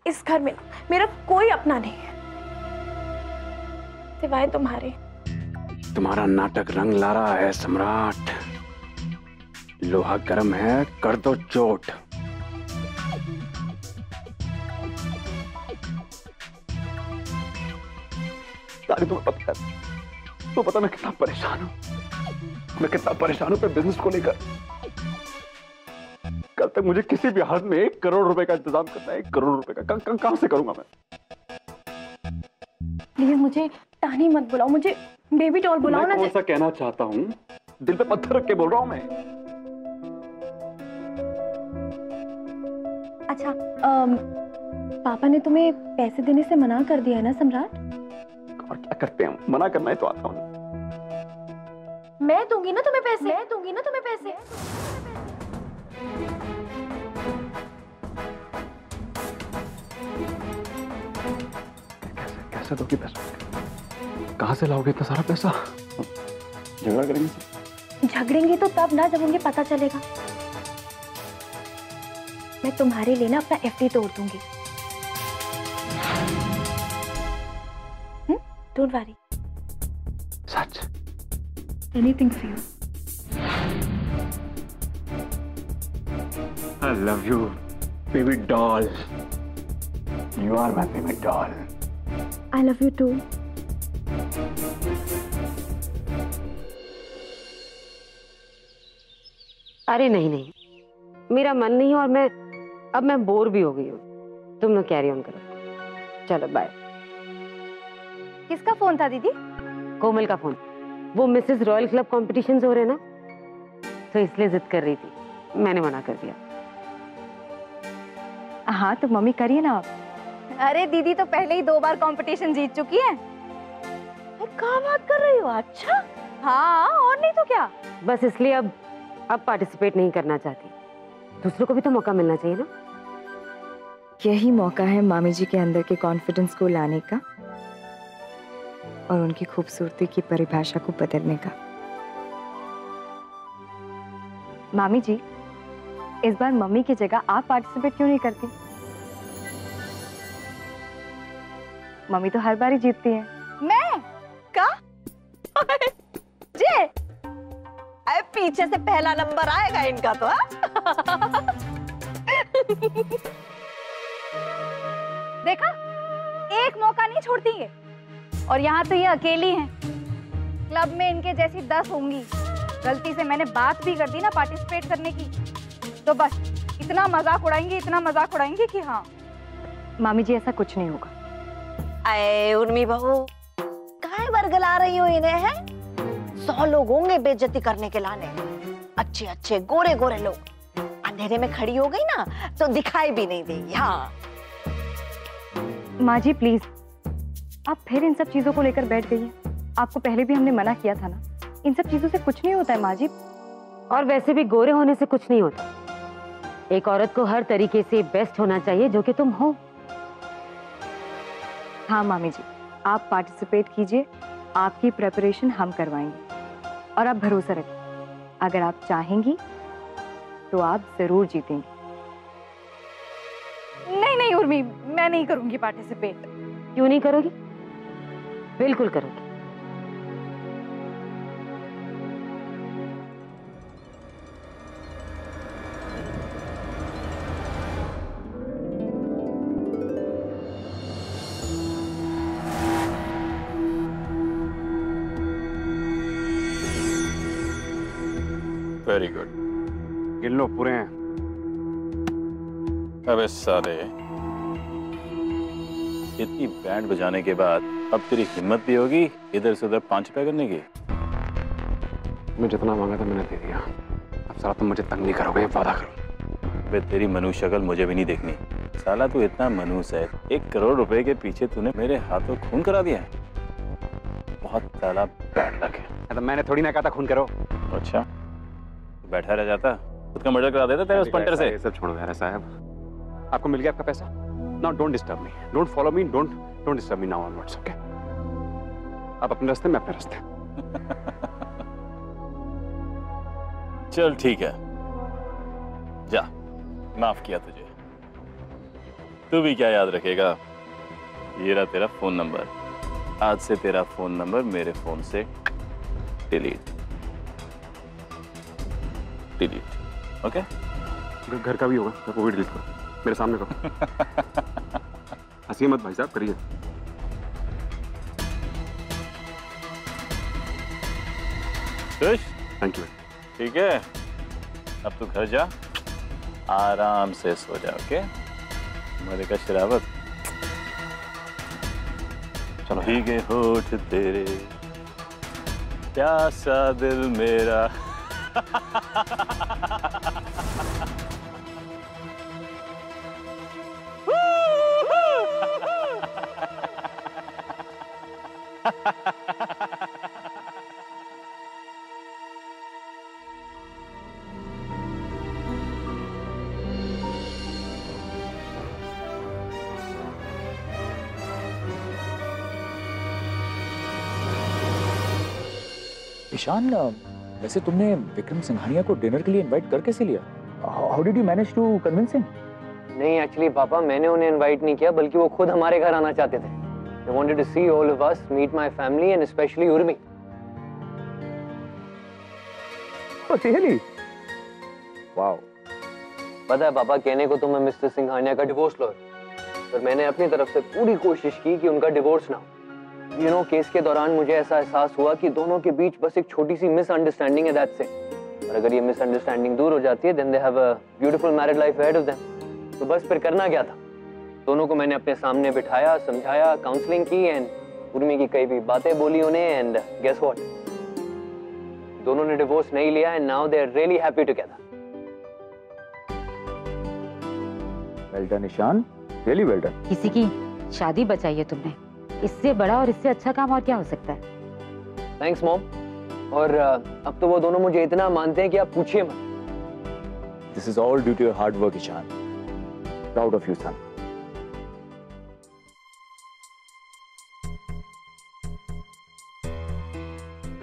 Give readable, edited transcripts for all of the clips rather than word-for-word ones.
इस घर में ना मेरा कोई अपना नहीं है सिवाय तुम्हारे। तुम्हारा नाटक रंग ला रहा है सम्राट। लोहा गर्म है, कर दो चोट। तारी तुम्हें पता है, तो पता मैं कितना परेशान हूं, मैं कितना परेशान हूं अपने बिजनेस को लेकर। कल तक मुझे किसी भी हालत में 1 करोड़ रुपए का इंतजाम करना है। 1 करोड़ रुपए का कहां से करूंगा मैं? प्लीज मुझे टानी मत बुलाओ, मुझे बेबी डॉल बुलाओ ना। मैं कौन सा कहना चाहता हूं, दिल पे पत्थर रख के बोल रहा हूं मैं। अच्छा पापा ने तुम्हें पैसे देने से मना कर दिया है ना सम्राट? और क्या करते हैं, मना करना ही तो आता हूं। मैं दूंगी ना तुम्हें पैसे, मैं दूंगी ना तुम्हें पैसे। कैसे दोगे पैसा? कहां से लाओगे इतना सारा पैसा? झगड़ा करेंगे? झगड़ेंगे तो तब ना जब उन्हें पता चलेगा। मैं तुम्हारे लिए ना अपना एफडी तोड़ दूंगी। Don't worry. Such? Anything for you. I love you, baby doll. You are my baby doll. I love you too. अरे नहीं नहीं, मेरा मन नहीं है और अब मैं बोर भी हो गई हूँ। तुम लोग कैरी ऑन करो। चलो बाय। किसका फोन था दीदी? कोमल का फोन। वो मिसेस रॉयल क्लब कॉम्पिटिशन्स हो रहे ना, तो इसलिए जिद कर रही थी। मैंने मना कर दिया। हाँ तो मम्मी करिए ना आप। अरे दीदी तो पहले ही 2 बार कंपटीशन जीत चुकी है। क्या बात कर रही हो? अच्छा हाँ, और नहीं तो क्या। बस इसलिए अब पार्टिसिपेट नहीं करना चाहती। दूसरों को भी तो मौका मिलना चाहिए ना। यही मौका है मामी जी के अंदर के कॉन्फिडेंस को लाने का और उनकी खूबसूरती की परिभाषा को बदलने का। मामी जी, इस बार मम्मी की जगह आप पार्टिसिपेट क्यों नहीं करती? मम्मी तो हर बार ही जीतती है। मैं का? जी अरे पीछे से पहला नंबर आएगा इनका तो। देखा, एक मौका नहीं छोड़ती है। और यहाँ तो ये अकेली हैं। क्लब में इनके जैसी 10 होंगी। गलती से मैंने बात भी कर दी ना पार्टिसिपेट करने की, तो बस इतना मजाक उड़ाएंगी, इतना मजाक उड़ाएंगी कि हाँ। मामी जी ऐसा कुछ नहीं होगा। अरे उर्मी बहू, काहे बरगला रही हो इन्हें? है 100 लोग होंगे बेइज्जती करने के लाने। अच्छे अच्छे गोरे गोरे लोग। अंधेरे में खड़ी हो गई ना तो दिखाई भी नहीं देगी। हाँ माँ जी प्लीज, आप फिर इन सब चीजों को लेकर बैठ गई हैं। आपको पहले भी हमने मना किया था ना। इन सब चीजों से कुछ नहीं होता है माँ जी। और वैसे भी गोरे होने से कुछ नहीं होता। एक औरत को हर तरीके से बेस्ट होना चाहिए, जो कि तुम हो। हाँ मामी जी, आप पार्टिसिपेट कीजिए। आपकी प्रेपरेशन हम करवाएंगे और आप भरोसा रखिए, अगर आप चाहेंगी तो आप जरूर जीतेंगी। नहीं नहीं उर्मी, मैं नहीं करूंगी पार्टिसिपेट। क्यों नहीं करोगी? बिल्कुल करोगी। Very good. गिन लो, पूरे हैं। अबे साले, इतनी बैंड बजाने के बाद अब तेरी हिम्मत भी होगी इधर से उधर 5 रुपए करने की? मैं जितना मांगा था मैंने दे दिया। अब साला तुम मुझे तंग नहीं करोगे, वादा करो। बे तेरी मनुष्य शक्ल मुझे भी नहीं देखनी। साला तू इतना मनुष्य है, 1 करोड़ रुपए के पीछे तूने मेरे हाथों खून करा दिया है। बहुत साला बैड लक है। तो मैंने थोड़ी ना कहा था खून करो। अच्छा, बैठा रह जाता, खुद का मर्डर करा देता तेरे उस पंटर से। ये सब छोड़ो यार साहब, आपको मिल गया आपका पैसा। Now don't disturb me, don't follow me, don't disturb me now onwards, okay? आप अपने रास्ते, मैं अपने रास्ते। चल ठीक है, जा, माफ किया तुझे। तू भी क्या याद रखेगा? ये रहा तेरा फोन नंबर। आज से तेरा फोन नंबर मेरे फोन से डिलीट। ओके? घर का भी होगा, वो भी डिलीट करो, मेरे सामने करो। हंसिए मत भाई साहब, करिए। खुश? Thank you. ठीक है, अब तू घर जा, आराम से सो जा। ओके? मेरे का शराबत। चलो। भीगे होठ तेरे, प्यासा दिल मेरा। ईशान, वैसे तुमने विक्रम सिंघानिया को डिनर के लिए इनवाइट कर कैसे लिया? How did you manage to convince him? नहीं, एक्चुअली पापा, मैंने उन्हें इनवाइट नहीं किया, बल्कि वो खुद हमारे घर आना चाहते थे। They wanted to see all of us, meet my family and especially Urmi. Oh, really? Wow. पता है पापा, कहने को तो मैं मिस्टर सिंघानिया का डिवोर्स लॉयर, पर मैंने अपनी तरफ से पूरी कोशिश की कि उनका डिवोर्स ना हो। You know, केस के दौरान मुझे ऐसा एहसास हुआ कि दोनों के बीच बस एक छोटी सी मिसअंडरस्टैंडिंग है, that's it। और अगर ये मिसअंडरस्टैंडिंग दूर हो जाती है, then they have a beautiful married life ahead of them। तो बस फिर करना क्या था? दोनों को मैंने अपने सामने बिठाया, समझाया, काउंसलिंग की एंड उर्मी की कई भी बातें बोली उन्हें एंड गेस व्हाट, दोनों ने डिवोर्स नहीं लिया and now they are really happy together. Well done Ishaan, really well done. किसी की शादी बचाई है तुमने, इससे बड़ा और इससे अच्छा काम और क्या हो सकता है? Thanks mom. और अब तो वो दोनों मुझे इतना मानते हैं कि आप पूछिए मत। This is all due to your hard work Ishaan. Proud of you son.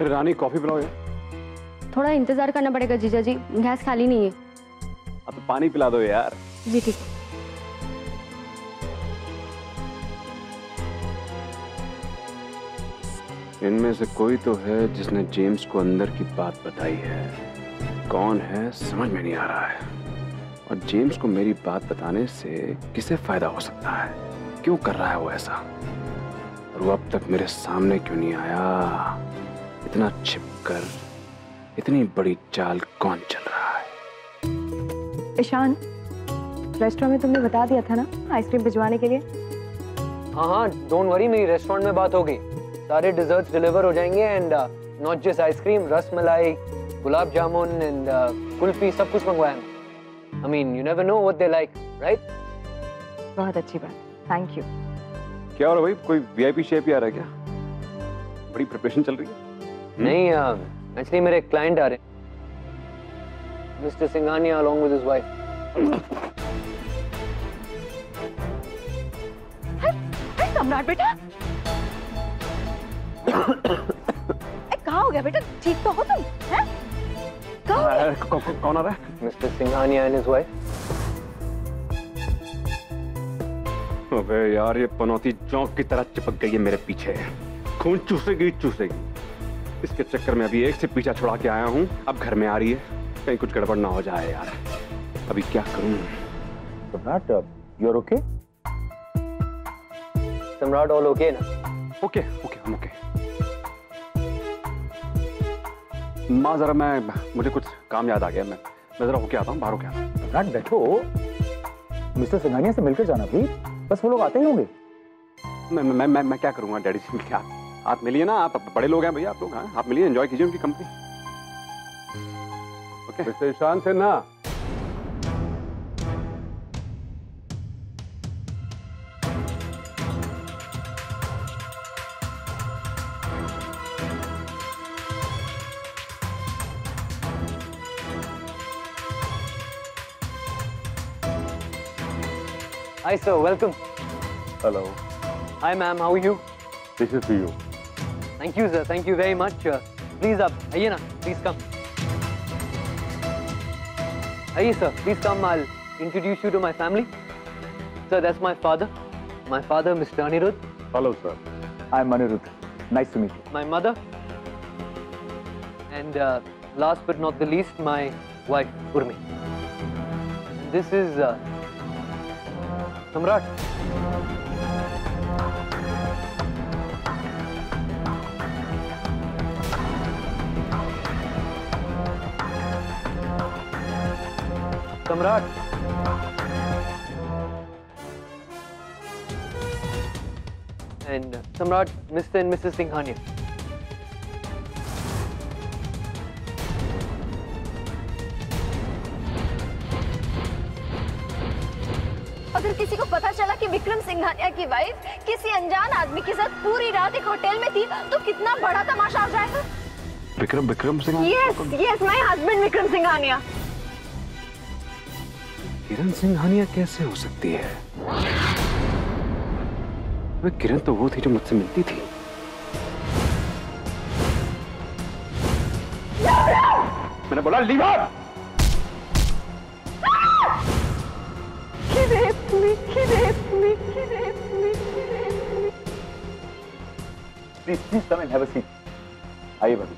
Rani coffee पिलाओ यार। थोड़ा इंतजार करना पड़ेगा जीजा जी, गैस खाली नहीं है। अब तो पानी पिला दो यार। जी ठीक है। इनमें से कोई तो है जिसने जेम्स को अंदर की बात बताई है। कौन है समझ में नहीं आ रहा है। और जेम्स को मेरी बात बताने से किसे फायदा हो सकता है? क्यों कर रहा है वो ऐसा? और वो अब तक मेरे सामने क्यों नहीं आया? इतना छिपकर इतनी बड़ी चाल कौन चल रहा है? ईशान, रेस्टोरेंट में तुमने बता दिया था ना आइसक्रीम भिजवाने के लिए? हाँ, डोंट वरी, मेरी रेस्टोरेंट में बात हो गई। सारे डिजर्ट्स डिलीवर हो जाएंगे एंड नॉट जस्ट आइसक्रीम, रस मलाई, गुलाब जामुन एंड कुल्फी, सब कुछ मंगवाया है। I mean, you never know what they like, right? बहुत अच्छी बात, थैंक यू। क्या हो रहा है भाई? कोई वीआईपी शेफ आ रहा है क्या? बड़ी प्रिपरेशन चल रही है? नहीं, एक्चुअली मेरे एक क्लाइंट आ रहे हैं, mister Singhania along with his wife। हाय सम्राट बेटा, कहाँ हो गया बेटा? ठीक तो हो तुम? हैं? कौन आ रहा है? Mister Singhania and his wife. अबे यार, ये पनौती जोंक की तरह चिपक गई है मेरे पीछे। खून चूसेगी चूसेगी। इसके चक्कर में अभी एक से पीछा छुड़ा के आया हूँ, अब घर में आ रही है। कहीं कुछ गड़बड़ ना हो जाए यार। अभी क्या करूँ? सम्राट, यू आर ओके? सम्राट ऑल ओके ना? ओके ओके, हम ओके। माँ जरा मुझे कुछ काम याद आ गया। मैं जरा होके आता हूँ, बाहर होके आता हूँ। सम्राट बैठो, मिस्टर सिंघानिया से मिलकर जाना प्लीज। बस वो लोग आते ही होंगे। मैं क्या करूँगा डैडी से मिलके? आप मिलिए ना, आप बड़े लोग हैं भैया, आप लोग। हाँ, आप मिलिए, एंजॉय कीजिए उनकी कंपनी। ओके मिस्टर ईशान से ना। Hi sir, welcome. Hello. Hi ma'am, how are you? This is for you. Thank you sir, thank you very much. Please up, आइए ना, please come. आइए sir, please come. I'll introduce you to my family. Sir, that's my father. My father, Mr. Anirudh. Hello, sir. I'm Anirudh. Nice to meet you. My mother. And last but not the least, my wife, Urmi. And this is Samrat. Samrat. And Samrat, Mr. and Mrs. Singhania. अगर किसी को पता चला कि विक्रम सिंघानिया की wife किसी अनजान आदमी के साथ पूरी रात एक होटल में थी, तो कितना बड़ा तमाशा हो जाएगा। Vikram Singh? Yes, my husband Vikram Singhania. किरण सिंघानिया कैसे हो सकती है? वे किरण तो वो थी जो मुझसे मिलती थी। मैंने बोला leave out. Please come and have a seat. आइए भाभी।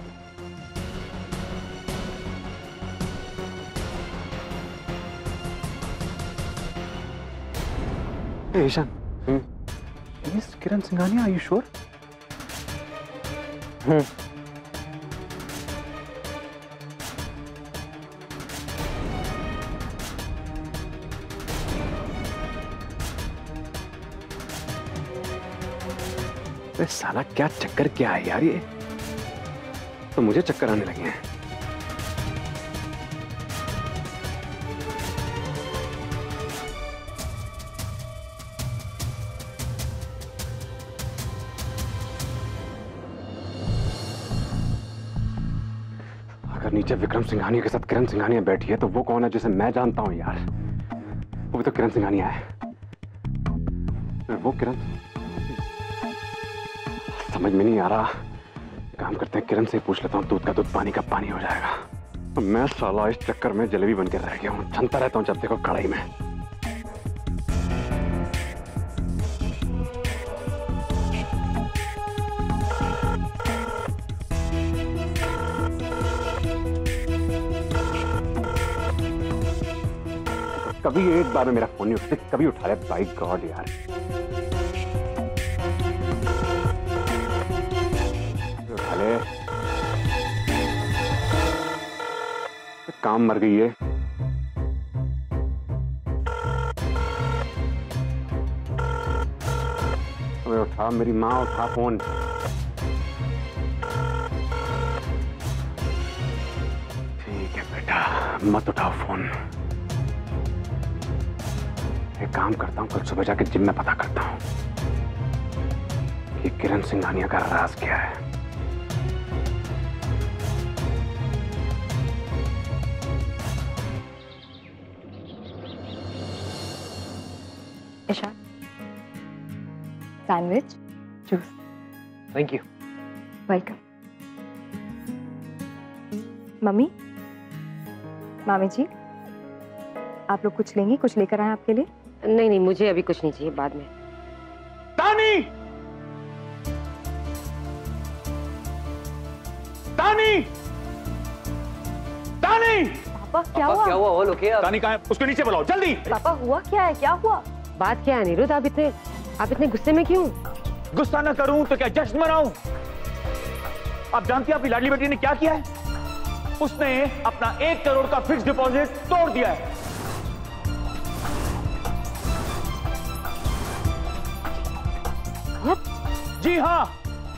Hey, Ishan. Miss Kiran Singhania, are you sure? अरे साला क्या चक्कर क्या है यार ये? तो मुझे चक्कर आने लगे हैं। अगर नीचे विक्रम सिंघानिया के साथ किरण सिंघानिया बैठी है तो वो कौन है जिसे मैं जानता हूं यार? वो भी तो किरण सिंघानिया है। वो किरण समझ में नहीं आ रहा। काम करते हैं, किरण से पूछ लेता हूँ, दूध का दूध पानी का पानी हो जाएगा। मैं साला इस चक्कर में जलेबी बनकर रह गया हूँ, छनता रहता हूँ जब देखो कढ़ाई में। कभी एक बार में मेरा फोन नहीं उठते, कभी उठा रहे। बाय गॉड यार, उठा ले। काम मर गई है। अबे उठा मेरी माँ, उठा फोन। ठीक है बेटा, मत उठाओ फोन। एक काम करता हूँ, कल सुबह जाके जिम में पता करता हूँ कि किरण सिंघानिया का राज क्या है। Ishaan, sandwich, juice. Thank you. Welcome. Mummy, मामी जी, आप लोग कुछ लेंगी? कुछ लेकर आए आपके लिए? नहीं नहीं, मुझे अभी कुछ नहीं चाहिए, बाद में। तानी! तानी! तानी! पापा क्या हुआ? क्या हुआ? All okay? तानी कहाँ है? उसको नीचे बुलाओ जल्दी। पापा हुआ क्या है? क्या हुआ? बात क्या है अनिरुद्ध? आप इतने गुस्से में क्यों? गुस्सा न करूं तो क्या जश्न मनाऊं? आप जानती हैं आपकी लाडली बेटी ने क्या किया है? उसने अपना 1 करोड़ का फिक्स डिपॉजिट तोड़ दिया है। जी हाँ,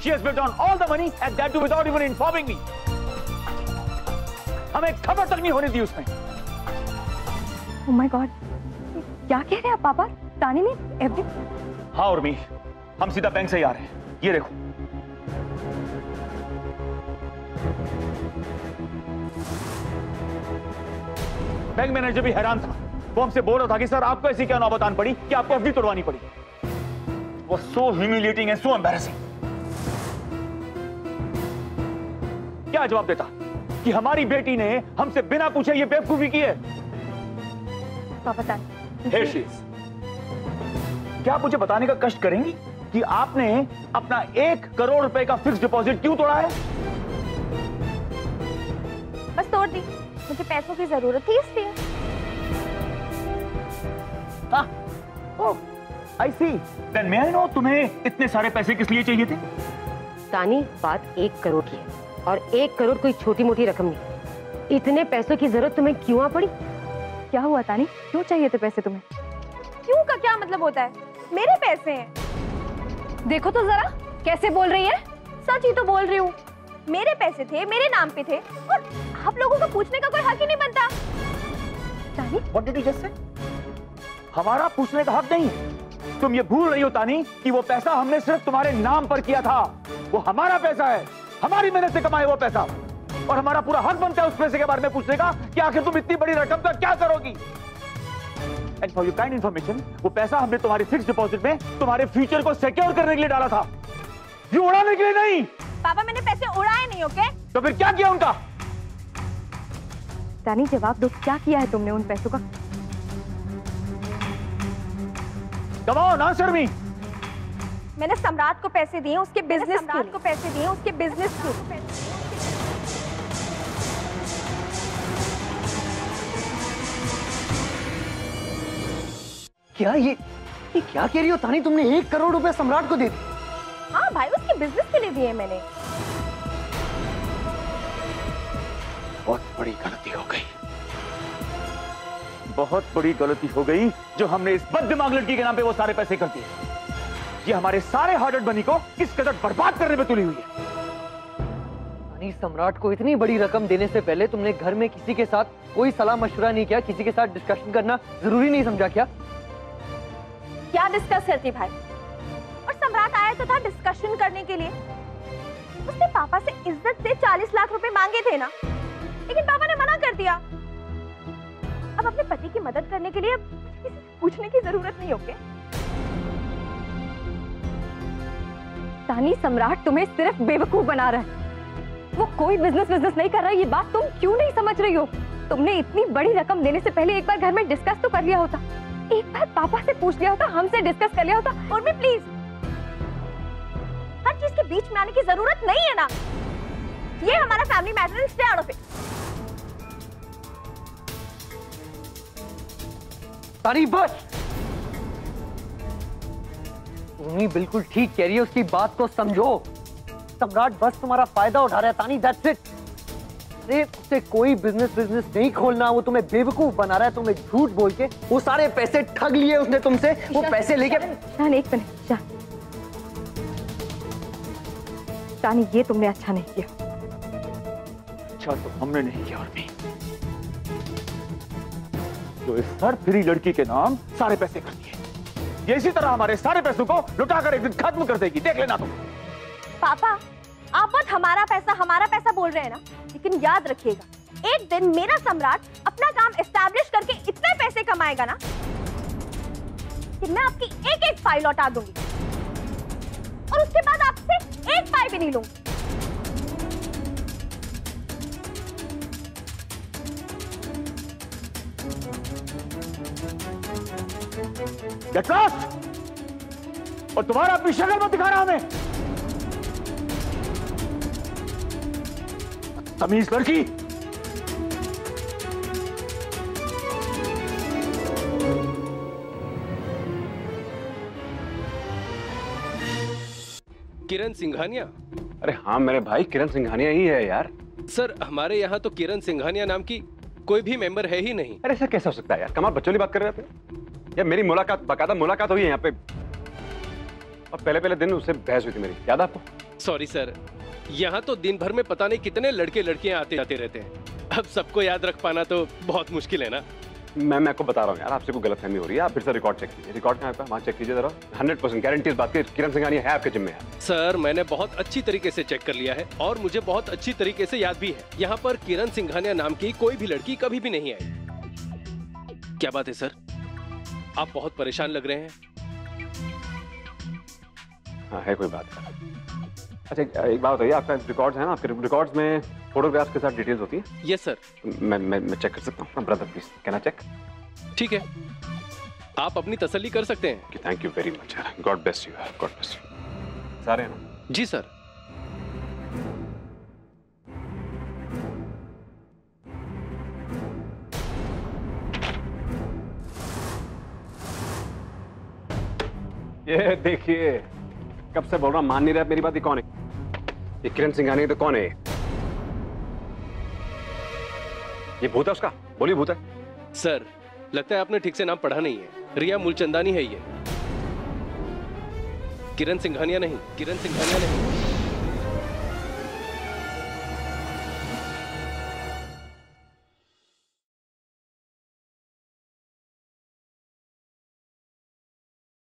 she has withdrawn all the money and that too without even informing me. हमें खबर तक नहीं होने दी उसने। Oh my God, क्या कह रहे हैं आप पापा? तानी ने एवरी... हाँ उर्मी, हम सीधा बैंक से ही आ रहे हैं। ये देखो। बैंक मैनेजर भी हैरान था। वो हमसे बोल रहा था कि सर आपको ऐसी क्या नौबत आन पड़ी कि आपको एफडी तोड़वानी पड़ी। वो सो ह्यूमिलिएटिंग एंड सो एम्बैरेसिंग। क्या जवाब देता कि हमारी बेटी ने हमसे बिना पूछे ये बेवकूफी की है। पापा तानी, Here she is. क्या आप मुझे बताने का कष्ट करेंगी कि आपने अपना 1 करोड़ रुपए का फिक्स डिपॉजिट क्यों तोड़ा है? बस तोड़ दी, मुझे पैसों की जरूरत थी इसलिए। आई सी, देन मे आई नो तुम्हें इतने सारे पैसे किस लिए चाहिए थे? तानी, बात 1 करोड़ की है और 1 करोड़ कोई छोटी मोटी रकम नहीं। इतने पैसों की जरूरत तुम्हें क्यों आ पड़ी? क्या हुआ तानी, क्यों चाहिए थे पैसे तुम्हें? क्यों का क्या मतलब होता है? मेरे पैसे हैं। देखो तो जरा कैसे बोल रही है। सच ही तो बोल रही हूँ, मेरे पैसे थे, मेरे नाम पे थे और आप लोगों को पूछने का कोई हक ही नहीं बनता। तानी, What did you just say? हमारा पूछने का हक नहीं है। तुम ये भूल रही हो तानी कि वो पैसा हमने सिर्फ तुम्हारे नाम पर किया था। वो हमारा पैसा है, हमारी मेहनत से कमाए वो पैसा, और हमारा पूरा हक बनता है उस पैसे के बारे में पूछने का कि आखिर तुम इतनी बड़ी रकम का क्या करोगी। And for your kind information, वो पैसा हमने तुम्हारे फिक्स डिपॉजिट में तुम्हारे फ्यूचर को सिक्योर करने के लिए डाला था, ये उड़ाने के लिए नहीं। पापा, मैंने पैसे उड़ाए नहीं, ओके? तो फिर क्या किया उनका? तानी जवाब दो, क्या किया है तुमने उन पैसों का? Come on, answer me. मैंने सम्राट को पैसे दिए उसके बिजनेस के लिए। पैसे दिए उसके बिजनेस के। क्या ये क्या कह रही हो तानी? तुमने 1 करोड़ रुपए सम्राट को दे दिए? हाँ भाई, उसके बिजनेस के लिए दिए मैंने। बहुत बड़ी गलती हो गई, बहुत बड़ी गलती हो गई जो हमने इस बददिमाग लड़की के नाम पे वो सारे पैसे कर दिए। ये हमारे सारे हार्ड अर्न्ड मनी को किस कदर बर्बाद करने में तुली हुई है। तानी, सम्राट को इतनी बड़ी रकम देने से पहले तुमने घर में किसी के साथ कोई सलाह मशवरा नहीं किया? किसी के साथ डिस्कशन करना जरूरी नहीं समझा क्या? क्या डिस्कस करती भाई? और सम्राट आया तो था डिस्कशन करने के लिए। उसने पापा से इज्जत से 40 लाख रुपए मांगे थे ना, लेकिन पापा ने मना कर दिया। अब अपने पति की मदद करने के लिए किसी से पूछने की जरूरत नहीं होगी। तानी, सम्राट तुम्हें सिर्फ बेवकूफ बना रहा है। वो कोई बिजनेस नहीं कर रहा है। ये बात तुम क्यों नहीं समझ रही हो? तुमने इतनी बड़ी रकम देने से पहले एक बार घर में डिस्कस तो कर लिया होता, एक बार पापा से पूछ लिया होता, हमसे डिस्कस कर लिया होता। और मैं प्लीज, हर चीज के बीच में आने की जरूरत नहीं है ना। ये हमारा फैमिली मैटर है, स्टे आउट ऑफ इट। तानी बस, उन्हीं बिल्कुल ठीक कह रही है, उसकी बात को समझो। सम्राट बस तुम्हारा फायदा उठा रहा है तानी, दैट्स इट। अरे उससे कोई बिजनेस नहीं खोलना, वो तुम्हें बेवकूफ बना रहा है। तुम्हें झूठ बोल के वो सारे पैसे ठग लिए उसने तुमसे। वो पैसे लेके तानी, एक मिनट शान। तानी, ये तुमने अच्छा नहीं किया। अच्छा तो हमने नहीं किया, और भी जो इस सर फ्री लड़की के नाम सारे पैसे कर दिए, ये इसी तरह हमारे सारे पैसों को लुटाकर एक दिन खत्म कर देगी, देख लेना तुम। पापा, आप बहुत हमारा पैसा बोल रहे हैं ना, लेकिन याद रखिएगा एक दिन मेरा सम्राट अपना काम एस्टैब्लिश करके इतने पैसे कमाएगा ना कि मैं आपकी एक फाइल लौटा दूंगी और उसके बाद आपसे एक पाई भी नहीं लूंगी। Get lost! और तुम्हारा अपनी शक्ल मत दिखा रहा हमें, तमीज लड़की। किरण सिंघानिया? अरे हाँ मेरे भाई, किरण सिंघानिया ही है यार। सर, हमारे यहाँ तो किरण सिंघानिया नाम की कोई भी मेंबर है ही नहीं। अरे ऐसा कैसे हो सकता है यार? कमाल बच्चों की बात कर रहे थे यार। मेरी मुलाकात, बाकायदा मुलाकात हुई है यहाँ पे, और पहले दिन उससे बहस हुई थी मेरी, याद आपको? सॉरी सर, यहाँ तो दिन भर में पता नहीं कितने लड़के लड़कियां आते जाते रहते हैं। अब सबको याद रख पाना तो बहुत मुश्किल है ना। मैं आपको बता रहा हूँ यार, आपसे कोई गलतफहमी हो रही है। आप फिर से रिकॉर्ड चेक कीजिए। रिकॉर्ड कहाँ है? वहाँ चेक कीजिए जरा। 100% गारंटी इस बात की, किरण सिंघानिया है आपके जिम में यार। सर, मैंने बहुत अच्छी तरीके से चेक कर लिया है और मुझे बहुत अच्छी तरीके से याद भी है। यहाँ पर किरण सिंघानिया नाम की कोई भी लड़की कभी भी नहीं आई। क्या बात है सर, आप बहुत परेशान लग रहे हैं। हाँ है कोई बात। अच्छा एक बात बताइए, आपका रिकॉर्ड्स है ना? आपके रिकॉर्ड्स में फोटोग्राफ्स के साथ डिटेल्स होती है? Yes sir. मैं चेक कर सकता हूँ brother, please can I check? ठीक है। आप अपनी तसल्ली कर सकते हैं। कि थैंक यू वेरी मच यार, God bless you, God bless you. सारे हैं ना? जी सर। ये देखिए, कब से बोल रहा हूं, मान नहीं रहा मेरी बात। ये कौन है? ये किरण सिंघानिया तो कौन है? ये भूत है उसका? बोलिए भूत है। सर लगता है आपने ठीक से नाम पढ़ा नहीं है। रिया मूलचंदानी है ये, किरण सिंघानिया नहीं, किरण सिंघानिया नहीं।